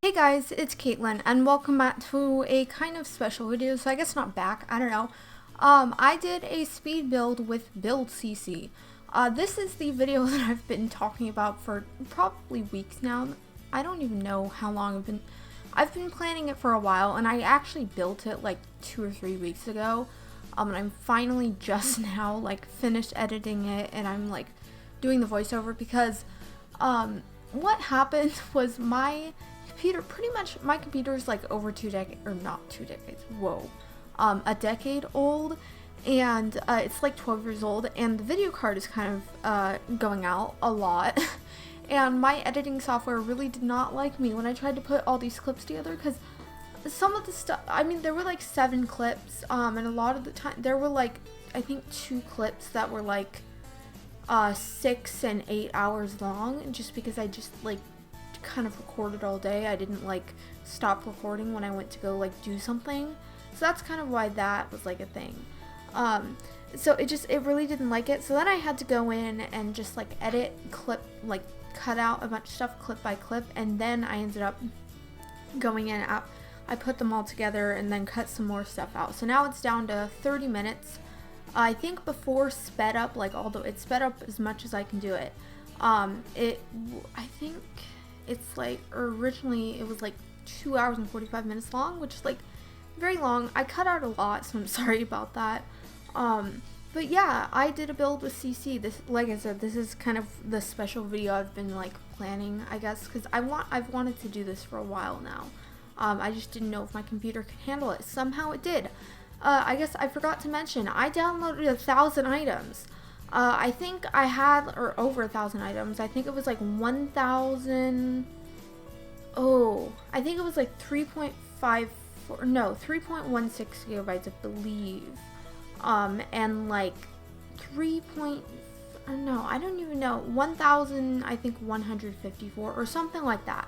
Hey guys, it's Caitlin, and welcome back to a kind of special video. So I guess not back, I don't know. I did a speed build with Build CC. This is the video that I've been talking about for probably weeks now. I don't even know how long I've been planning it for a while, and I actually built it like 2 or 3 weeks ago. And I'm finally just now like finished editing it, and I'm like doing the voiceover because what happened was my computer is like over 2 decades, or not 2 decades, whoa, a decade old, and it's like 12 years old, and the video card is kind of going out a lot. And my editing software really did not like me when I tried to put all these clips together, because some of the stuff, I mean, there were like 7 clips, and a lot of the time there were like, I think 2 clips that were like 6 and 8 hours long, just because I just like kind of recorded all day. I didn't like stop recording when I went to go like do something, so that's kind of why that was like a thing. So it really didn't like it, so then I had to go in and just like edit, clip, like cut out a bunch of stuff clip by clip, and then I ended up going in, I put them all together and then cut some more stuff out. So now it's down to 30 minutes. I think before sped up, like although it's sped up as much as I can do it, I think it's like, originally it was like 2 hours and 45 minutes long, which is like very long. I cut out a lot, so I'm sorry about that. But yeah, I did a build with CC. This, like I said, this is kind of the special video I've been like planning, I guess, because I've wanted to do this for a while now. I just didn't know if my computer could handle it. Somehow it did. I guess I forgot to mention, I downloaded 1,000 items. I think I had, or over 1,000 items. I think it was like 1,000. Oh, I think it was like 3.16 gigabytes, I believe. And like no, I don't even know, 1,000, I think 154 or something like that.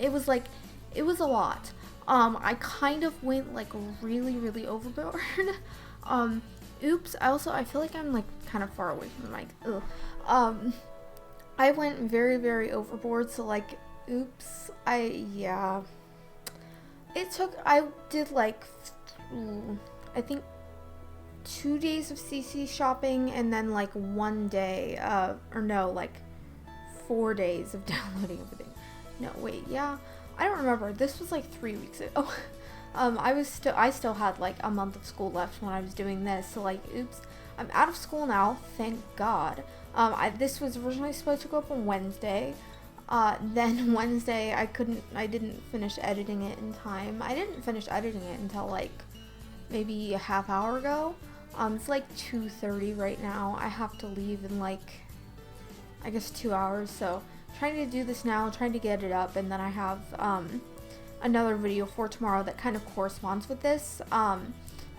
It was a lot. I kind of went like really overboard. Oops, I feel like I'm like kind of far away from the mic. Ugh. I went very overboard, so like, oops, I did like, I think 2 days of CC shopping, and then like 1 day, or no, like 4 days of downloading everything. No, wait, yeah, I don't remember. This was like 3 weeks ago. I still had like a month of school left when I was doing this, so like, oops, I'm out of school now, thank God. This was originally supposed to go up on Wednesday. Then Wednesday I didn't finish editing it in time. I didn't finish editing it until like maybe a half hour ago. It's like 2:30 right now. I have to leave in like, I guess 2 hours, so trying to do this now, trying to get it up, and then I have another video for tomorrow that kind of corresponds with this,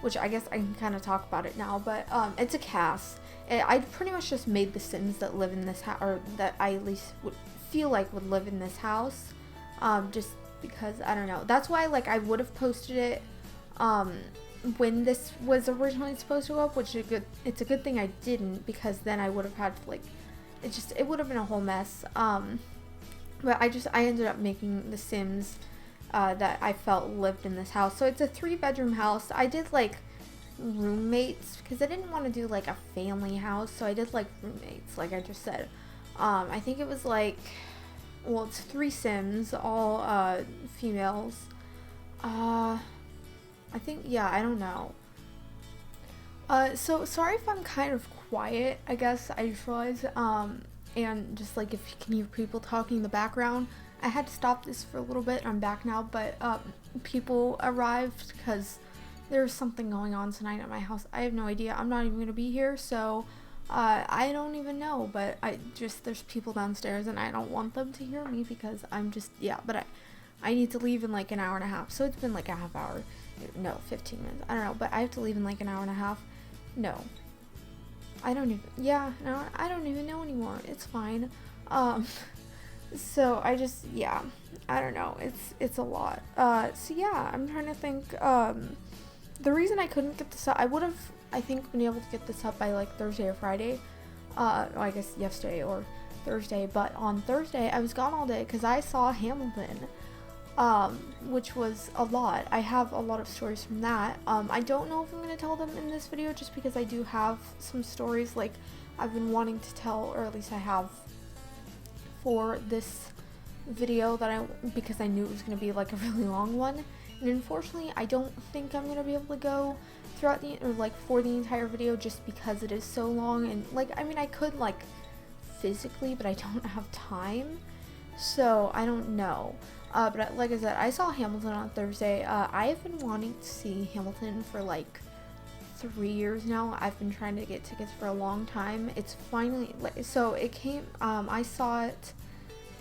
which I guess I can kind of talk about it now, but it's a cast. I pretty much just made the Sims that live in this house, or that I at least would feel like would live in this house, just because, I don't know. That's why like I would have posted it when this was originally supposed to go up, which it's a good thing I didn't, because then I would have had to like, it would have been a whole mess. But I ended up making the Sims that I felt lived in this house. So it's a 3-bedroom house. I did like roommates because I didn't want to do like a family house, so I did like roommates, like I just said. I think it was like, well, it's 3 Sims, all females. I think, yeah, I don't know. So sorry if I'm kind of quiet, I guess. I just realized, and just like if you can hear people talking in the background, I had to stop this for a little bit. I'm back now, but people arrived because there's something going on tonight at my house. I have no idea. I'm not even going to be here, so I don't even know, but there's people downstairs, and I don't want them to hear me because I'm just, yeah, but I need to leave in like an hour and a half, so it's been like a half hour. No, 15 minutes. I don't know, but I have to leave in like an hour and a half. No. I don't even know anymore. It's fine. So I don't know. It's a lot. So yeah, I'm trying to think. The reason I couldn't get this up, I would have, I think, been able to get this up by like Thursday or Friday. I guess yesterday or Thursday, but on Thursday I was gone all day because I saw Hamilton. which was a lot. I have a lot of stories from that. I don't know if I'm going to tell them in this video just because I do have some stories like I've been wanting to tell, or at least I have for this video because I knew it was going to be like a really long one. And unfortunately, I don't think I'm going to be able to go throughout for the entire video just because it is so long. And like, I mean, I could like physically, but I don't have time. So I don't know. But like I said, I saw Hamilton on Thursday. I have been wanting to see Hamilton for like 3 years now. I've been trying to get tickets for a long time. It's finally, so it came, I saw it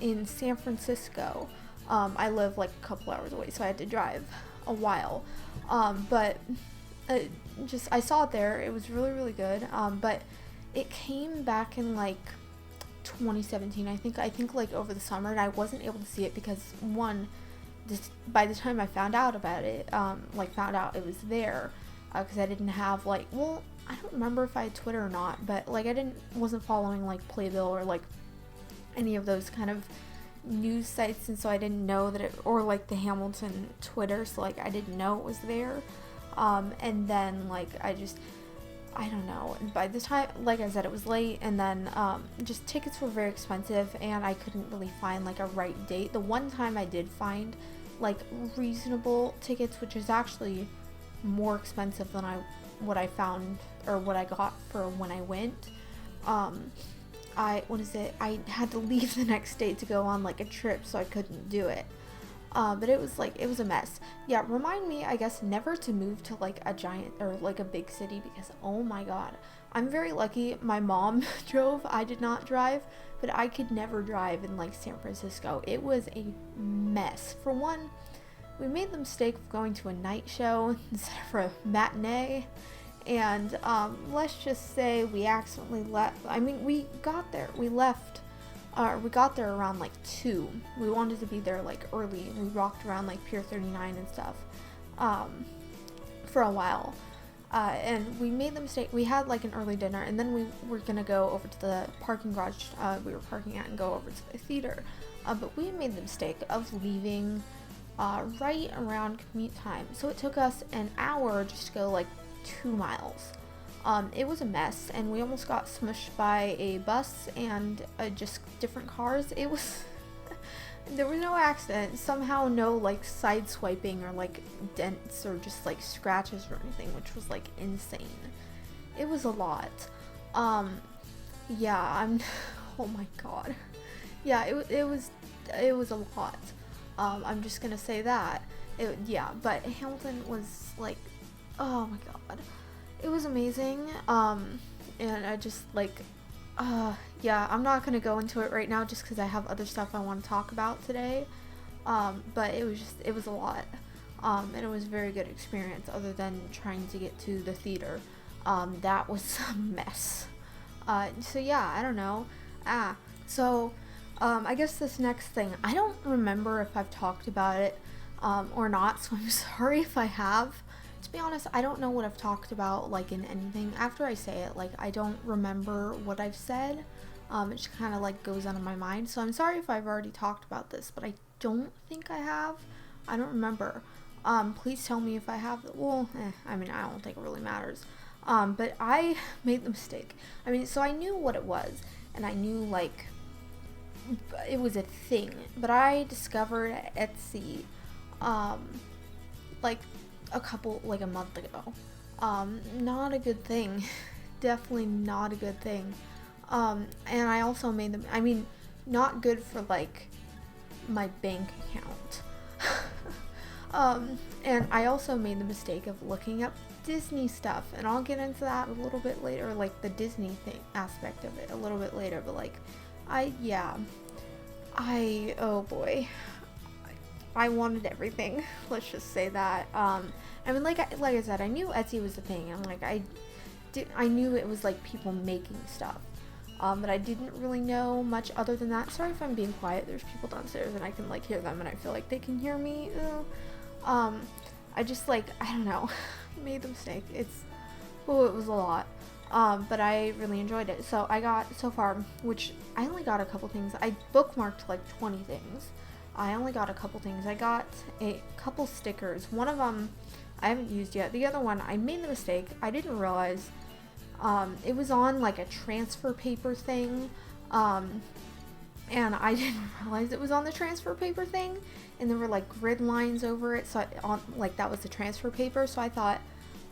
in San Francisco. I live like a couple hours away, so I had to drive a while. But I saw it there. It was really, really good. But it came back in like 2017, I think like over the summer, and I wasn't able to see it because by the time I found out about it, found out it was there, because I didn't have I don't remember if I had Twitter or not, but like wasn't following like Playbill or like any of those kind of news sites, and so I didn't know that or like the Hamilton Twitter, so like I didn't know it was there. And then like I don't know, and by the time, like I said, it was late, and then just tickets were very expensive, and I couldn't really find like a right date. The one time I did find like reasonable tickets, which is actually more expensive than what I found or what I got for when I went. I had to leave the next day to go on like a trip, so I couldn't do it. But it was a mess. Yeah, remind me, I guess, never to move to like a giant or like a big city, because oh my god, I'm very lucky my mom drove. I did not drive, but I could never drive in like San Francisco. It was a mess. For one, we made the mistake of going to a night show instead of a matinee, and let's just say we accidentally left. I mean, we got there around like 2. We wanted to be there like early, and we walked around like Pier 39 and stuff for a while, and we made the mistake. We had like an early dinner, and then we were gonna go over to the parking garage we were parking at and go over to the theater, but we made the mistake of leaving right around commute time, so it took us an hour just to go like 2 miles. It was a mess, and we almost got smushed by a bus and just different cars. It was there was no accident, somehow no like side swiping or like dents or just like scratches or anything, which was like insane. It was a lot. Yeah, oh my god. Yeah, it was a lot. I'm just gonna say that. But Hamilton was like, oh my god. It was amazing, and I just I'm not gonna go into it right now just because I have other stuff I want to talk about today, but it was a lot, and it was a very good experience other than trying to get to the theater. That was a mess. So yeah, I don't know. I guess this next thing, I don't remember if I've talked about it or not, so I'm sorry if I have. To be honest, I don't know what I've talked about like in anything. After I say it, like I don't remember what I've said. It just kind of like goes out of my mind. So I'm sorry if I've already talked about this, but I don't think I have. I don't remember. Please tell me if I have. Well, I mean, I don't think it really matters. But I made the mistake. I mean, so I knew what it was, and I knew like it was a thing. But I discovered Etsy, like a month ago. Not a good thing. Definitely not a good thing. And I also made them, I mean, not good for like my bank account. And I also made the mistake of looking up Disney stuff, and I'll get into that a little bit later, like the Disney thing aspect of it a little bit later, but like oh boy, I wanted everything. Let's just say that. I mean, like I said, I knew Etsy was a thing, and like I knew it was like people making stuff, but I didn't really know much other than that. Sorry if I'm being quiet. There's people downstairs, and I can like hear them, and I feel like they can hear me. I just I don't know, made the mistake. It was a lot. But I really enjoyed it. So I got so far, which I only got a couple things. I bookmarked like 20 things. I only got a couple things. I got a couple stickers. One of them I haven't used yet. The other one, I made the mistake. I didn't realize it was on like a transfer paper thing. And I didn't realize it was on the transfer paper thing, and there were like grid lines over it, so like that was the transfer paper, so I thought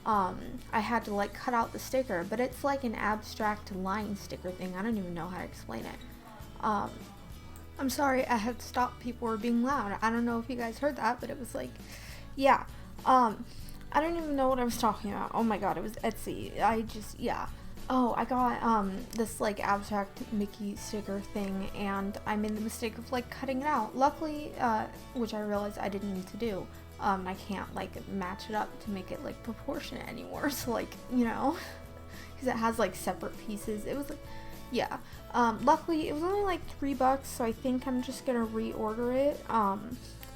I had to like cut out the sticker, but it's like an abstract line sticker thing. I don't even know how to explain it. I'm sorry, I had to stop, people were being loud. I don't know if you guys heard that, but it was like, yeah, I don't even know what I was talking about. Oh my god, it was Etsy. Yeah. Oh, I got this like abstract Mickey sticker thing, and I made the mistake of like cutting it out. Luckily, which I realized I didn't need to do. I can't like match it up to make it like proportionate anymore. So like, you know, because it has like separate pieces. It was like, yeah. Luckily, it was only like $3, so I think I'm just gonna reorder it.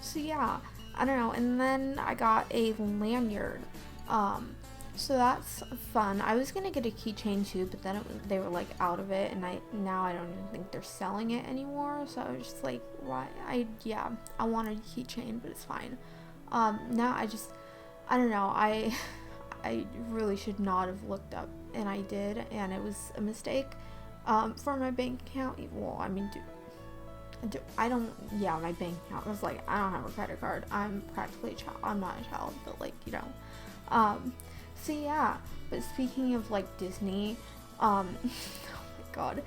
So yeah, I don't know. And then I got a lanyard. So that's fun. I was gonna get a keychain too, but then they were like out of it, and now I don't even think they're selling it anymore. So I was just like, why? I wanted a keychain, but it's fine. Now I don't know. I really should not have looked up, and I did, and it was a mistake. For my bank account. Well, I mean, my bank account was like, I don't have a credit card. I'm practically a child. I'm not a child, but like, you know. So yeah, but speaking of like Disney, oh my god,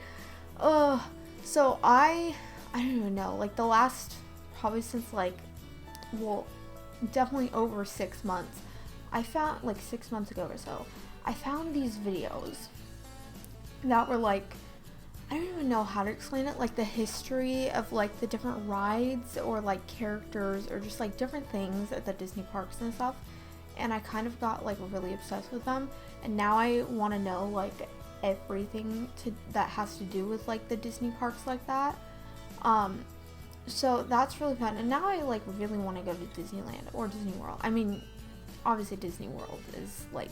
so I don't even know, like the last, probably since like, well, definitely over 6 months, I found, like 6 months ago or so, I found these videos that were like, I don't even know how to explain it, like the history of like the different rides or like characters or just like different things at the Disney parks and stuff. And I kind of got like really obsessed with them, and now I want to know like everything that has to do with like the Disney parks like that. So that's really fun, and now I like really want to go to Disneyland or Disney World. I mean, obviously Disney World is like,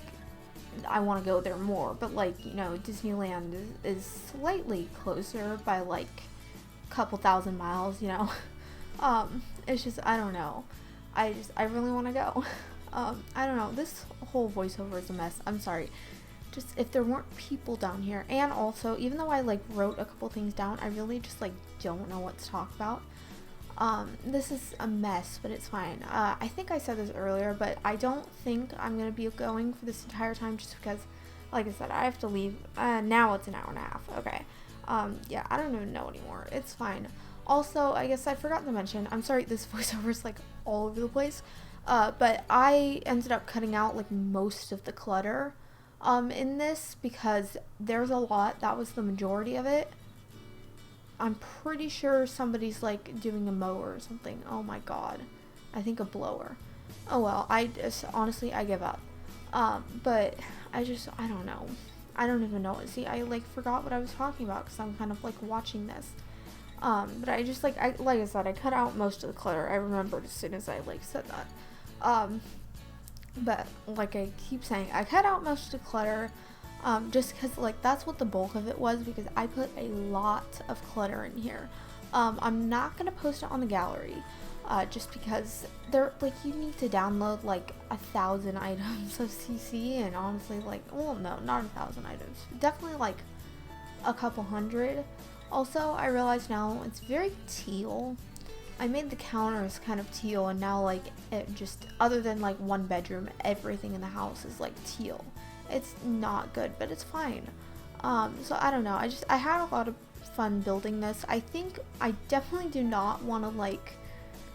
I want to go there more, but like, you know, Disneyland is slightly closer by like a couple thousand miles, you know. It's just, I don't know, I really want to go. I don't know, this whole voiceover is a mess. I'm sorry. Just if there weren't people down here, and also even though I like wrote a couple things down, I really just like don't know what to talk about. This is a mess, but it's fine. I think I said this earlier, but I don't think I'm gonna be going for this entire time, just because, like I said, I have to leave. Now it's an hour and a half. Okay. Yeah, I don't even know anymore. It's fine. Also, I guess I forgot to mention, I'm sorry, this voiceover is like all over the place. But I ended up cutting out like most of the clutter in this, because there's a lot. That was the majority of it. I'm pretty sure somebody's like doing a mower or something. Oh my god. I think a blower. Oh well, honestly, I give up. But I don't know. I don't even know. See, I like forgot what I was talking about because I'm kind of like watching this. But I just like I said, I cut out most of the clutter. I remembered as soon as I like said that. But like I keep saying, I cut out most of the clutter, just because like that's what the bulk of it was, because I put a lot of clutter in here. I'm not gonna post it on the gallery, just because they're like, you need to download like 1,000 items of CC, and honestly, like, well, no, not 1,000 items, definitely like a couple hundred. Also, I realize now it's very teal. I made the counters kind of teal, and now like it just, other than like one bedroom, everything in the house is like teal. It's not good, but it's fine. So I don't know, I had a lot of fun building this. I think I definitely do not want to like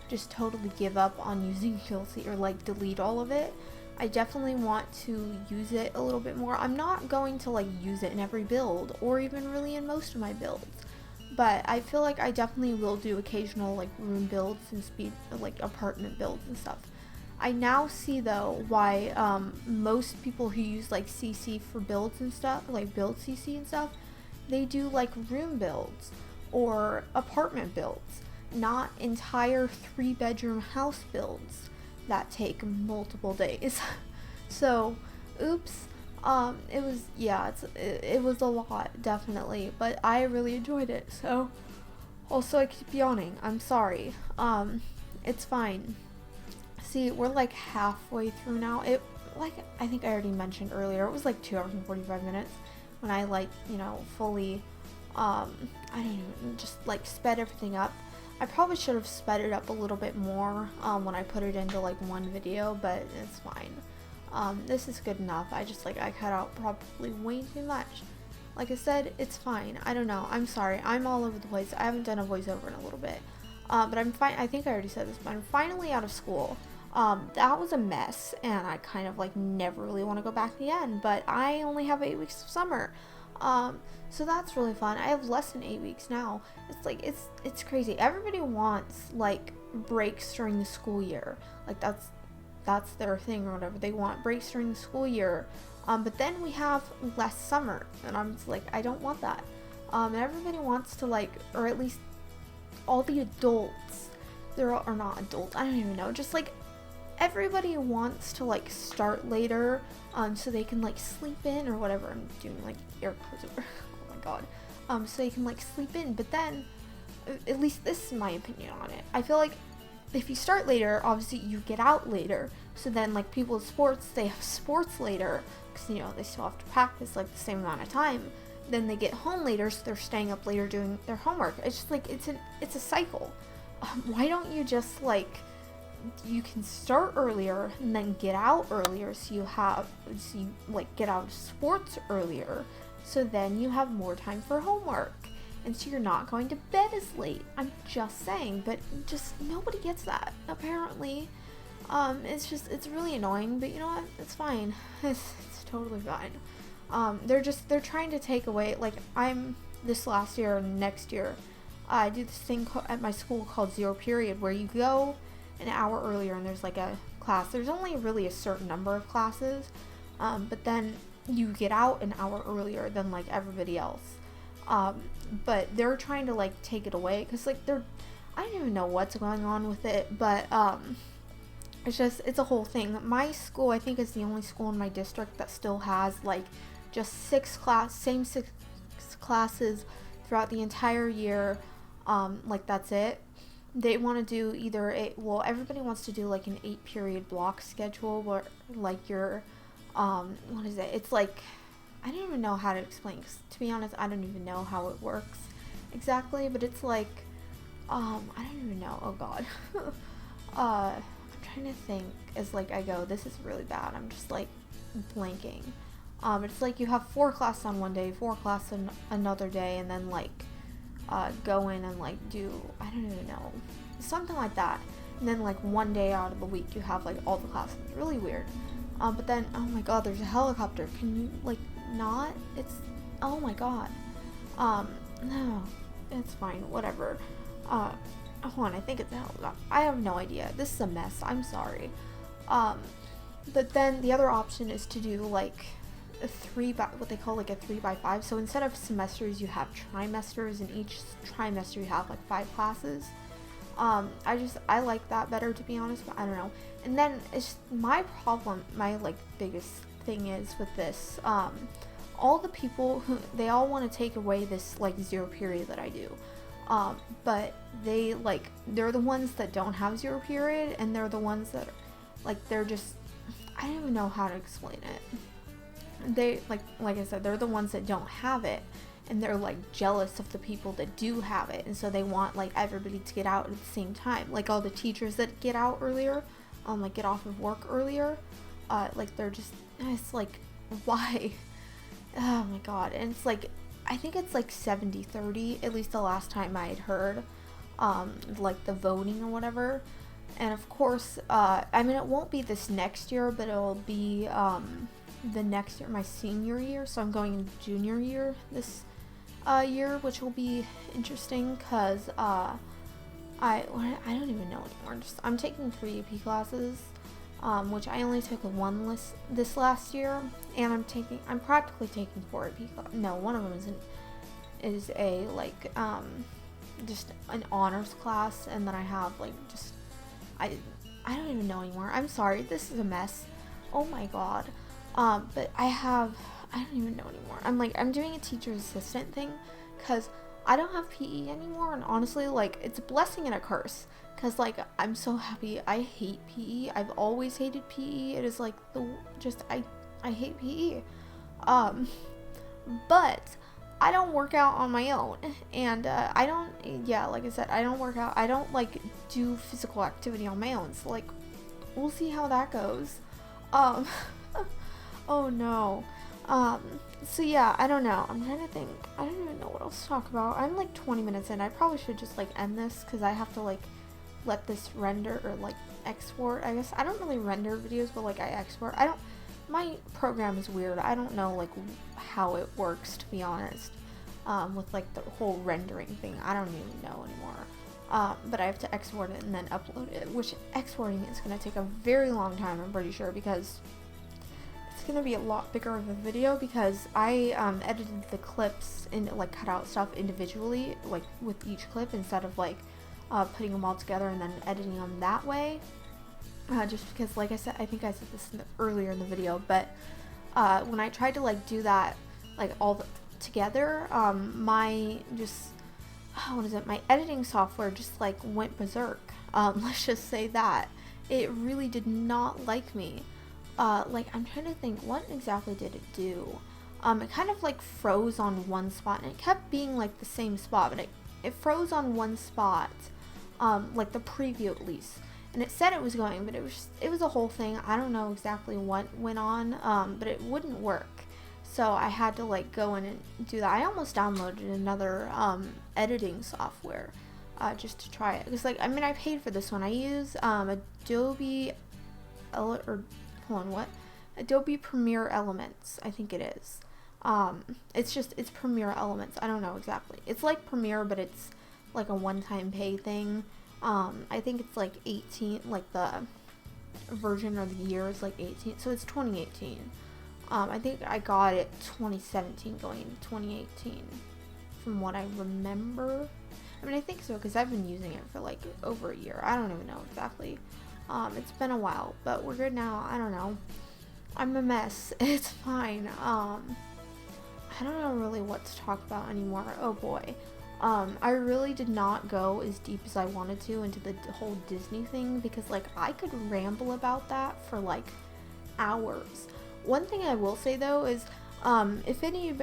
just totally give up on using Filthy or like delete all of it. I definitely want to use it a little bit more. I'm not going to like use it in every build, or even really in most of my builds. But I feel like I definitely will do occasional like room builds and like apartment builds and stuff. I now see though why most people who use like CC for builds and stuff, like build CC and stuff, they do like room builds or apartment builds, not entire 3-bedroom house builds that take multiple days. So, oops. It was, yeah, it was a lot, definitely, but I really enjoyed it. So Also, I keep yawning. I'm sorry. It's fine. See, we're like halfway through now. I think I already mentioned earlier, it was like 2 hours and 45 minutes when I fully, I don't know, just like sped everything up. I probably should have sped it up a little bit more when I put it into like one video, but it's fine. This is good enough. I cut out probably way too much. Like I said, it's fine. I don't know. I'm sorry. I'm all over the place. I haven't done a voiceover in a little bit. But I'm fine. I think I already said this, but I'm finally out of school. That was a mess, and I kind of like never really want to go back again, but I only have 8 weeks of summer. So that's really fun. I have less than 8 weeks now. It's crazy. Everybody wants like breaks during the school year. Like that's their thing or whatever. They want breaks during the school year. But then we have less summer, and I'm just like, I don't want that. And everybody wants to like, or at least all the adults, are not adults, I don't even know, just like everybody wants to like start later, so they can like sleep in or whatever. I'm doing like air quotes over. Oh my god. So they can like sleep in, but then, at least this is my opinion on it, I feel like if you start later, obviously you get out later. So then like people with sports, they have sports later because they still have to practice like the same amount of time. Then they get home later, so they're staying up later doing their homework. It's just like it's a cycle. Why don't you just you can start earlier and then get out earlier, so you get out of sports earlier, so then you have more time for homework. And so you're not going to bed as late. I'm just saying, but just nobody gets that, apparently. It's really annoying, but you know what? It's fine. It's totally fine. They're trying to take away, I'm this last year and next year, I do this thing at my school called Zero Period, where you go an hour earlier and there's like a class. There's only really a certain number of classes, but then you get out an hour earlier than like everybody else. But they're trying to take it away because I don't even know what's going on with it, but it's a whole thing. My school, I think, is the only school in my district that still has just six classes throughout the entire year. That's it. They want to do either everybody wants to do an 8-period block schedule where your what is it? It's I don't even know how to explain, 'cause to be honest, I don't even know how it works exactly, but it's I don't even know. Oh god. I'm trying to think as I go. This is really bad. I'm just blanking. It's you have 4 classes on one day, 4 classes on another day, and then go in and do, I don't even know, something like that. And then one day out of the week you have all the classes. It's really weird. But then, oh my god, there's a helicopter. Can you not? It's, oh my god. No, it's fine, whatever. Hold on, I think it's a helicopter. I have no idea. This is a mess. I'm sorry. But then the other option is to do what they call a 3x5. So instead of semesters, you have trimesters, and each trimester you have 5 classes. I like that better, to be honest, but I don't know. And then it's my problem, my biggest thing is with this, all the people who, they all want to take away this 0 period that I do. But they're the ones that don't have 0 period, and they're the ones that they're just, I don't even know how to explain it. They, like I said, they're the ones that don't have it, and they're jealous of the people that do have it, and so they want everybody to get out at the same time, all the teachers that get out earlier, get off of work earlier, they're just, it's why? Oh my god. And it's I think it's 70-30, at least the last time I had heard, the voting or whatever. And of course, I mean, it won't be this next year, but it'll be the next year, my senior year, so I'm going into junior year this year, which will be interesting, because I don't even know anymore. I'm taking 3 AP classes, which I only took one this last year, and I'm practically taking 4 AP classes. No, one of them is a just an honors class, and then I have I don't even know anymore. I'm sorry, this is a mess. Oh my god. But I don't even know anymore. I'm doing a teacher's assistant thing, because I don't have PE anymore, and honestly, like, it's a blessing and a curse. Because, like, I'm so happy. I hate PE. I've always hated PE. It is, like, I hate PE. Um, but I don't work out on my own. And, I don't, yeah, like I said, I don't work out. I don't, like, do physical activity on my own. So, like, we'll see how that goes. Um, oh, no. So yeah, I don't know. I'm trying to think. I don't even know what else to talk about. I'm like 20 minutes in. I probably should just like end this because I have to like let this render or like export. I guess I don't really render videos, but like I export. My program is weird. I don't know like how it works, to be honest. With like the whole rendering thing, I don't even know anymore. But I have to export it and then upload it, which exporting is going to take a very long time, I'm pretty sure, because it's going to be a lot bigger of a video, because I edited the clips and like cut out stuff individually, like with each clip, instead of like putting them all together and then editing them that way. Just because, like I said, I think I said this earlier in the video, but when I tried to like do that like all together, my editing software just like went berserk. Let's just say that it really did not like me. Like, I'm trying to think, what exactly did it do? It kind of like froze on one spot, and it kept being like the same spot, but it froze on one spot, like the preview at least. And it said it was going, but it was a whole thing. I don't know exactly what went on, but it wouldn't work. So I had to like go in and do that. I almost downloaded another editing software just to try it. Because like, I mean, I paid for this one. I use Adobe Premiere Elements, I think it is. It's Premiere Elements. I don't know exactly. It's like Premiere, but it's like a one-time pay thing. I think it's like 18, like the version or the year is like 18, so it's 2018. I think I got it 2017 going into 2018, from what I remember. I mean, I think so, because I've been using it for like over a year. I don't even know exactly. It's been a while, but we're good now. I don't know. I'm a mess. It's fine. I don't know really what to talk about anymore. Oh boy. I really did not go as deep as I wanted to into the whole Disney thing, because like I could ramble about that for like hours. One thing I will say though is, I don't even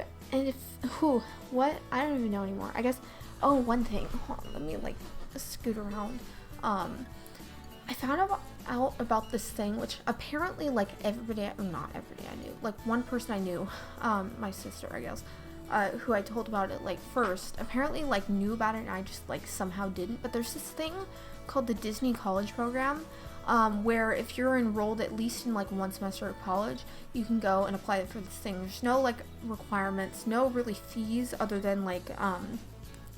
know anymore. I guess, one thing. Hold on, let me like scoot around. I found out about this thing, which apparently like not everybody I knew, like one person I knew, my sister, I guess, who I told about it like first, apparently like knew about it, and I just like somehow didn't. But there's this thing called the Disney College Program, where if you're enrolled at least in like one semester of college, you can go and apply for this thing. There's no like requirements, no really fees, other than like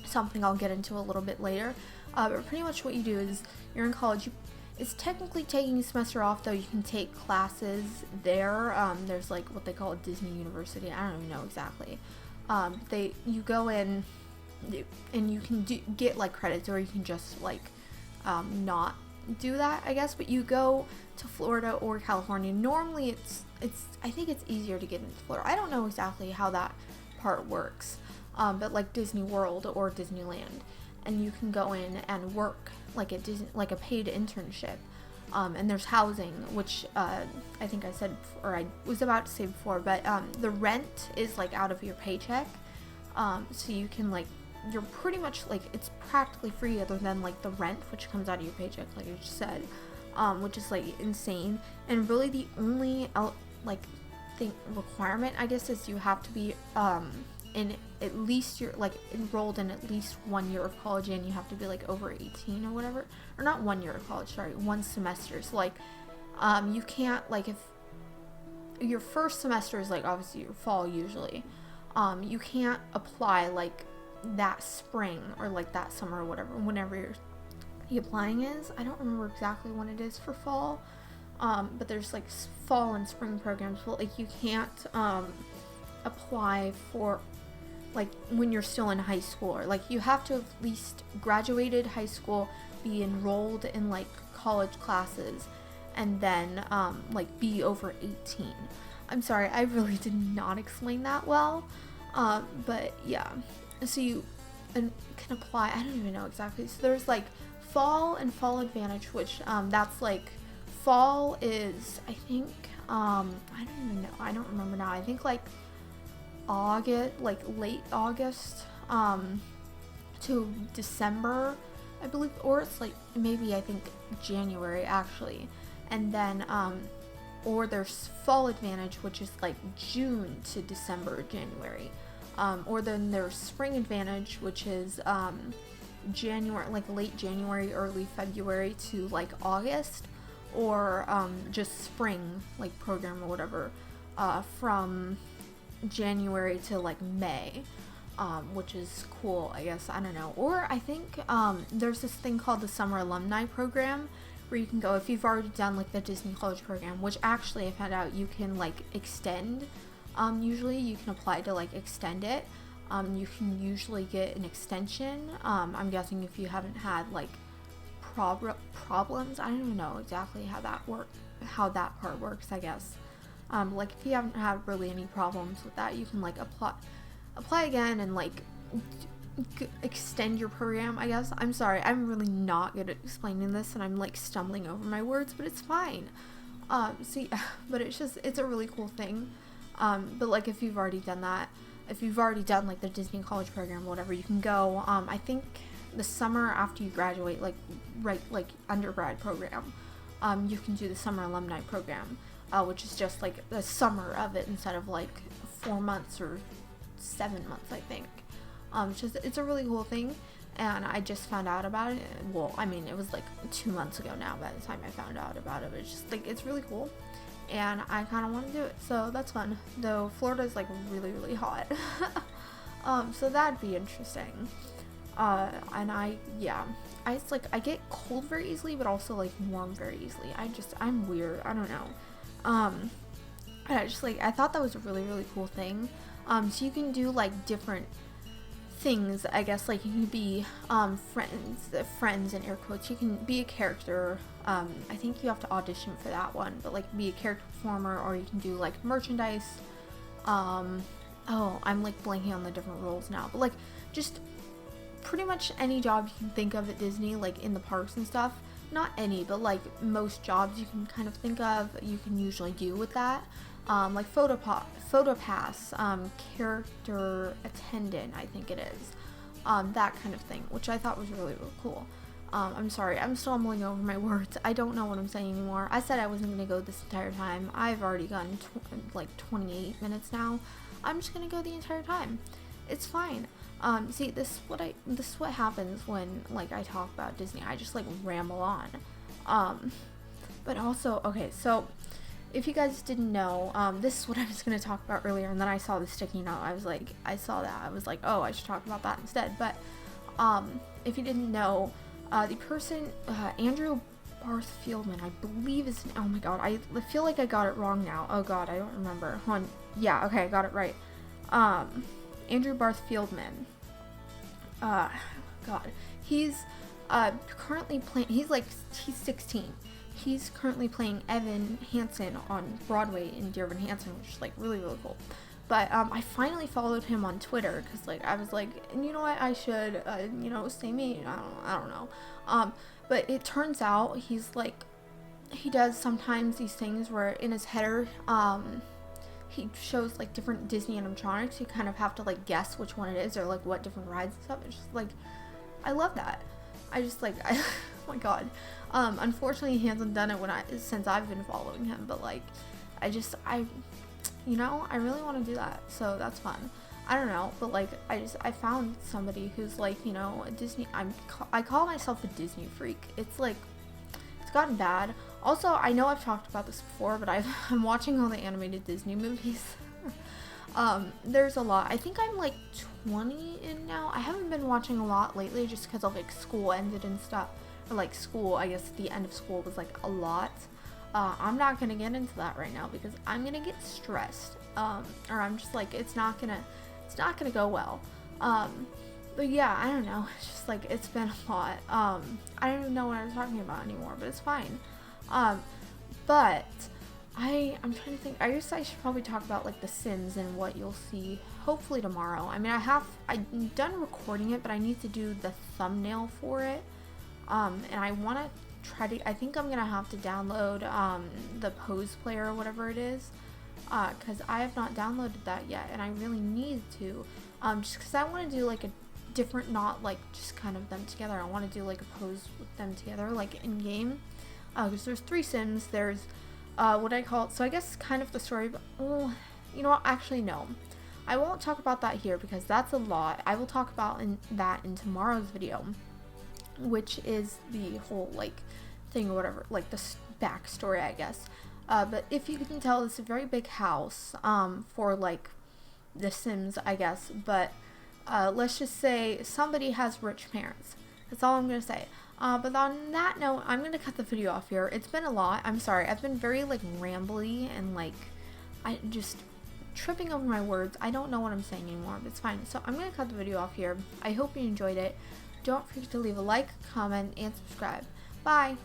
something I'll get into a little bit later. But pretty much what you do is you're in college. It's technically taking a semester off, though. You can take classes there. There's like what they call a Disney University. I don't even know exactly. You go in and you can get like credits, or you can just like not do that, I guess. But you go to Florida or California. Normally I think it's easier to get into Florida. I don't know exactly how that part works, but like Disney World or Disneyland, and you can go in and work like at Disney, like a paid internship. And there's housing, which I think I said, or I was about to say before, but the rent is like out of your paycheck, so you can like, you're pretty much like, it's practically free, other than like the rent, which comes out of your paycheck, like I just said, which is like insane. And really the only requirement, I guess, is you have to be in at least, you're like enrolled in at least 1 year of college, and you have to be like over 18 or whatever, or not 1 year of college, sorry, 1 semester. So like you can't, like, if your first semester is like obviously your fall usually, you can't apply like that spring or like that summer or whatever, whenever the applying is. I don't remember exactly when it is for fall, but there's like fall and spring programs, but like you can't apply for like when you're still in high school, or like you have to have at least graduated high school, be enrolled in like college classes, and then like be over 18. I'm sorry, I really did not explain that well, but yeah. So can apply. I don't even know exactly. So there's like fall and fall advantage, which that's like fall is, I think, I don't even know. I don't remember now. I think like August, like late August to December, I believe, or it's like maybe I think January actually. And then or there's fall advantage, which is like June to December, January. Or then there's spring advantage, which is January, like late January, early February to like August, or just spring, like program or whatever, from January to like May, which is cool, I guess. I don't know. Or I think there's this thing called the Summer Alumni Program, where you can go if you've already done like the Disney College Program, which actually I found out you can like extend. Usually you can apply to like extend it. You can usually get an extension. I'm guessing if you haven't had like problems. I don't even know exactly how that part works, I guess. Like if you haven't had really any problems with that, you can like apply again and like extend your program, I guess. I'm sorry, I'm really not good at explaining this and I'm like stumbling over my words, but it's fine. So yeah, but it's a really cool thing. But like if you've already done that, if you've already done like the Disney College Program, whatever, you can go, I think the summer after you graduate, like right, like undergrad program, you can do the Summer Alumni Program, which is just like the summer of it instead of like 4 months or 7 months, I think. It's a really cool thing, and I just found out about it. Well, I mean, it was like 2 months ago now by the time I found out about it. It's just like, it's really cool, and I kind of want to do it, so that's fun. Though Florida is like really, really hot, so that'd be interesting. And I get cold very easily, but also like warm very easily. I'm weird. I don't know. I thought that was a really, really cool thing. So you can do like different things, I guess. Like you can be friends in air quotes. You can be a character. I think you have to audition for that one, but like be a character performer, or you can do like merchandise. Oh, I'm like blanking on the different roles now, but like just pretty much any job you can think of at Disney, like in the parks and stuff. Not any, but like most jobs you can kind of think of, you can usually do with that. Like photo pass, character attendant, I think it is, that kind of thing, which I thought was really, really cool. I'm sorry, I'm stumbling over my words. I don't know what I'm saying anymore. I said I wasn't going to go this entire time. I've already gone like 28 minutes now. I'm just going to go the entire time. It's fine. See, this is what happens when like I talk about Disney. I just like ramble on. But also, okay, so if you guys didn't know, this is what I was going to talk about earlier, and then I saw the sticky note. I saw that. I was like, oh, I should talk about that instead. But if you didn't know, the person, Andrew Barth Fieldman, I believe is, oh my god, I feel like I got it wrong now. Oh god, I don't remember. Hold on. Yeah, okay, I got it right. Andrew Barth Fieldman. God, he's currently playing. He's 16. He's currently playing Evan Hansen on Broadway in Dear Evan Hansen, which is like really, really cool. But I finally followed him on Twitter because like I was like, you know what, I should stay me. I don't know. But it turns out he's like, he does sometimes these things where in his header he shows like different Disney animatronics. You kind of have to like guess which one it is, or like what different rides and stuff. It's just like, I love that. Oh my god. Unfortunately he hasn't done it since I've been following him, but like I really want to do that, so that's fun. I don't know, but like I found somebody who's like, a Disney, I call myself a Disney freak. It's like, it's gotten bad. Also, I know I've talked about this before, but I'm watching all the animated Disney movies. There's a lot. I think I'm like 20 in now. I haven't been watching a lot lately just because of like school ended and stuff. Or like school, I guess the end of school was like a lot. I'm not gonna get into that right now because I'm gonna get stressed. Or I'm just like, it's not gonna go well. But yeah, I don't know. It's just like, it's been a lot. I don't even know what I was talking about anymore, but it's fine. But I'm trying to think. I guess I should probably talk about like The Sims and what you'll see hopefully tomorrow. I mean, I'm done recording it, but I need to do the thumbnail for it. And I want to try to, I think I'm going to have to download, the Pose Player or whatever it is. Cause I have not downloaded that yet and I really need to, just cause I want to do like a different, not like just kind of them together. I want to do like a pose with them together, like in game. Cause there's 3 Sims. There's, what I call it. So I guess kind of the story, but, oh, you know what? Actually, no. I won't talk about that here because that's a lot. I will talk about that in tomorrow's video, which is the whole like thing or whatever, like the backstory, I guess. But if you can tell, it's a very big house for like The Sims, I guess. But let's just say somebody has rich parents. That's all I'm gonna say. But on that note, I'm gonna cut the video off here. It's been a lot. I'm sorry. I've been very like rambly and like I just tripping over my words. I don't know what I'm saying anymore, but it's fine. So I'm gonna cut the video off here. I hope you enjoyed it. Don't forget to leave a like, comment, and subscribe. Bye!